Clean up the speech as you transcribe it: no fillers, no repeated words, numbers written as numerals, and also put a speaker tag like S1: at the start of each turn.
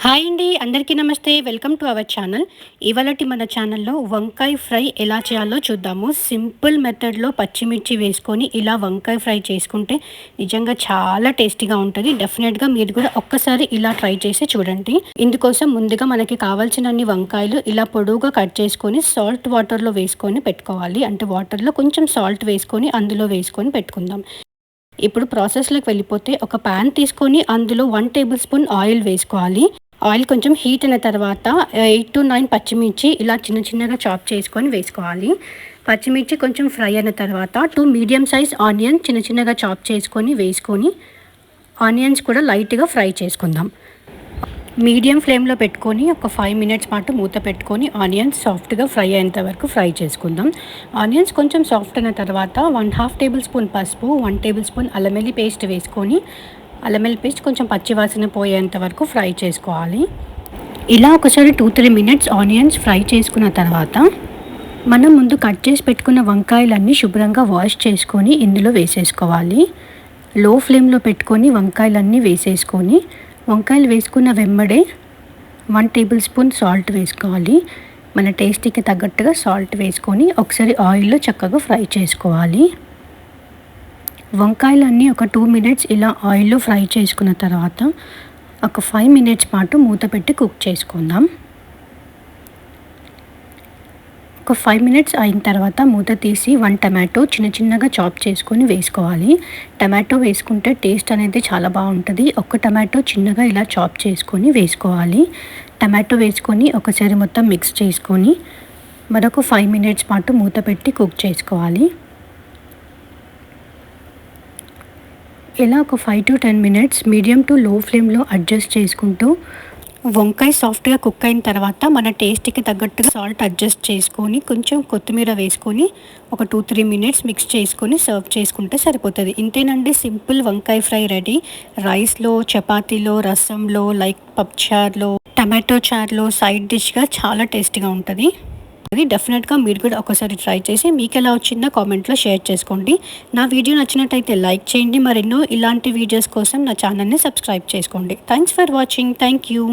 S1: Hi అండి, అందరికీ నమస్తే. Welcome to our channel. ఇవాళటి మన ఛానల్లో వంకాయ ఫ్రై ఎలా చేయాలో చూద్దాము. సింపుల్ మెథడ్లో పచ్చిమిర్చి వేసుకొని ఇలా వంకాయ ఫ్రై చేసుకుంటే నిజంగా చాలా టేస్టీగా ఉంటుంది. డెఫినెట్గా మీరు కూడా ఒక్కసారి ఇలా ట్రై చేసి చూడండి. ఇందుకోసం ముందుగా మనకి కావాల్సినన్ని వంకాయలు ఇలా పొడవుగా కట్ చేసుకొని సాల్ట్ వాటర్లో వేసుకొని పెట్టుకోవాలి. అంటే వాటర్లో కొంచెం సాల్ట్ వేసుకొని అందులో వేసుకొని పెట్టుకుందాం. ఇప్పుడు ప్రాసెస్లోకి వెళ్ళిపోతే ఒక ప్యాన్ తీసుకొని అందులో 1 టేబుల్ స్పూన్ ఆయిల్ వేసుకోవాలి. ఆయిల్ కొంచెం హీట్ అయిన తర్వాత 8 to 9 పచ్చిమిర్చి ఇలా చిన్న చిన్నగా చాప్ చేసుకొని వేసుకోవాలి. పచ్చిమిర్చి కొంచెం ఫ్రై అయిన తర్వాత 2 మీడియం సైజ్ ఆనియన్ చిన్న చిన్నగా చాప్ చేసుకొని వేసుకొని ఆనియన్స్ కూడా లైట్గా ఫ్రై చేసుకుందాం. మీడియం ఫ్లేమ్లో పెట్టుకొని ఒక 5 మినిట్స్ పాటు మూత పెట్టుకొని ఆనియన్స్ సాఫ్ట్గా ఫ్రై అయ్యేంత వరకు ఫ్రై చేసుకుందాం. ఆనియన్స్ కొంచెం సాఫ్ట్ అయిన తర్వాత 1/2 టేబుల్ స్పూన్ పసుపు, 1 టేబుల్ స్పూన్ అల్లం వెల్లుల్లి పేస్ట్ వేసుకొని అల్లం వెల్లుల్లి పేస్ట్ కొంచెం పచ్చివాసన పోయేంత వరకు ఫ్రై చేసుకోవాలి. ఇలా ఒకసారి 2-3 మినిట్స్ ఆనియన్స్ ఫ్రై చేసుకున్న తర్వాత మనం ముందు కట్ చేసి పెట్టుకున్న వంకాయలన్నీ శుభ్రంగా వాష్ చేసుకొని ఇందులో వేసేసుకోవాలి. లో ఫ్లేమ్లో పెట్టుకొని వంకాయలన్నీ వేసేసుకొని వంకాయలు వేసుకున్న వెంబడే 1 టేబుల్ స్పూన్ సాల్ట్ వేసుకోవాలి. మన టేస్ట్కి తగ్గట్టుగా సాల్ట్ వేసుకొని ఒకసారి ఆయిల్లో చక్కగా ఫ్రై చేసుకోవాలి. వంకాయలన్నీ ఒక 2 మినిట్స్ ఇలా ఆయిల్లో ఫ్రై చేసుకున్న తర్వాత ఒక 5 మినిట్స్ పాటు మూత పెట్టి కుక్ చేసుకుందాం. ఒక 5 మినిట్స్ అయిన తర్వాత మూత తీసి 1 టమాటో చిన్న చిన్నగా చాప్ చేసుకొని వేసుకోవాలి. టమాటో వేసుకుంటే టేస్ట్ అనేది చాలా బాగుంటుంది. ఒక టమాటో చిన్నగా ఇలా చాప్ చేసుకొని వేసుకోవాలి. టమాటో వేసుకొని ఒకసారి మొత్తం మిక్స్ చేసుకొని మరొక 5 మినిట్స్ పాటు మూత పెట్టి కుక్ చేసుకోవాలి. ఇలా ఒక 5 to 10 మినిట్స్ మీడియం టు లో ఫ్లేమ్లో అడ్జస్ట్ చేసుకుంటూ వంకాయ సాఫ్ట్గా కుక్ అయిన తర్వాత మన టేస్ట్కి తగ్గట్టుగా సాల్ట్ అడ్జస్ట్ చేసుకొని కొంచెం కొత్తిమీర వేసుకొని ఒక 2-3 మినిట్స్ మిక్స్ చేసుకొని సర్వ్ చేసుకుంటే సరిపోతుంది. ఇంతేనండి, సింపుల్ వంకాయ ఫ్రై రెడీ. రైస్లో, చపాతీలో, రసంలో, లైక్ పప్పుచారులో, టమాటో చారులో సైడ్ డిష్గా చాలా టేస్టీగా ఉంటుంది. అది డెఫినెట్గా మీరు కూడా ఒకసారి ట్రై చేసి మీకు ఎలా వచ్చిందో కామెంట్లో షేర్ చేసుకోండి. నా వీడియో నచ్చినట్టయితే లైక్ చేయండి. మరెన్నో ఇలాంటి వీడియోస్ కోసం నా ఛానల్ని సబ్స్క్రైబ్ చేసుకోండి. Thanks for watching. Thank you.